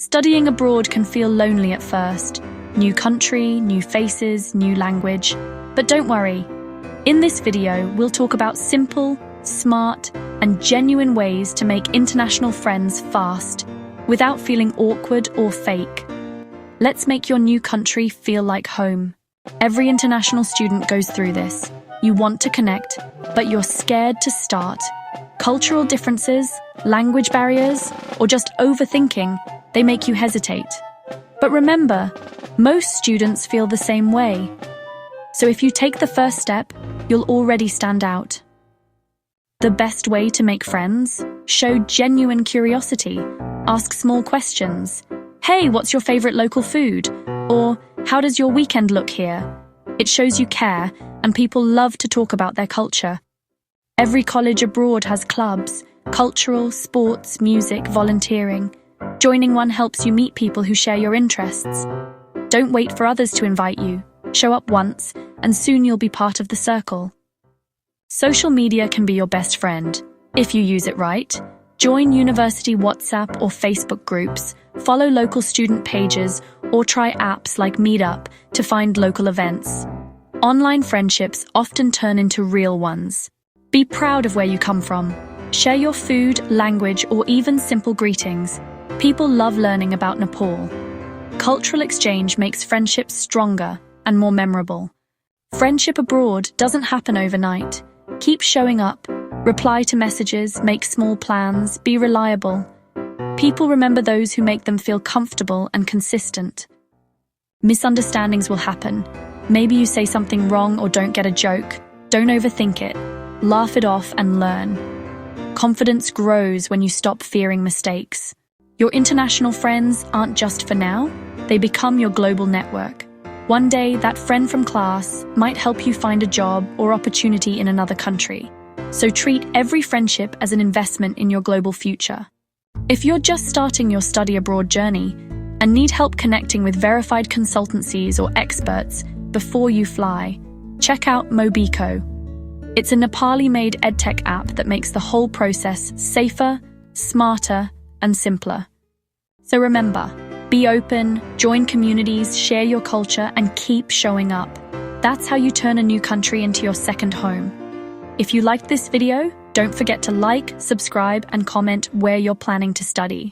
Studying abroad can feel lonely at first. New country, new faces, new language. But don't worry. In this video, we'll talk about simple, smart, and genuine ways to make international friends fast, without feeling awkward or fake. Let's make your new country feel like home. Every international student goes through this. You want to connect, but you're scared to start. Cultural differences, language barriers, or just overthinking, they make you hesitate. But remember, most students feel the same way. So if you take the first step, you'll already stand out. The best way to make friends? Show genuine curiosity. Ask small questions. Hey, what's your favorite local food? Or, how does your weekend look here? It shows you care, and people love to talk about their culture. Every college abroad has clubs, cultural, sports, music, volunteering. Joining one helps you meet people who share your interests. Don't wait for others to invite you. Show up once, and soon you'll be part of the circle. Social media can be your best friend, if you use it right. Join university WhatsApp or Facebook groups, follow local student pages, or try apps like Meetup to find local events. Online friendships often turn into real ones. Be proud of where you come from. Share your food, language, or even simple greetings. People love learning about Nepal. Cultural exchange makes friendships stronger and more memorable. Friendship abroad doesn't happen overnight. Keep showing up, reply to messages, make small plans, be reliable. People remember those who make them feel comfortable and consistent. Misunderstandings will happen. Maybe you say something wrong or don't get a joke. Don't overthink it. Laugh it off and learn. Confidence grows when you stop fearing mistakes. Your international friends aren't just for now, they become your global network. One day, that friend from class might help you find a job or opportunity in another country. So treat every friendship as an investment in your global future. If you're just starting your study abroad journey and need help connecting with verified consultancies or experts before you fly, check out Mobeeco. It's a Nepali-made edtech app that makes the whole process safer, smarter, and simpler. So remember, be open, join communities, share your culture, and keep showing up. That's how you turn a new country into your second home. If you liked this video, don't forget to like, subscribe, and comment where you're planning to study.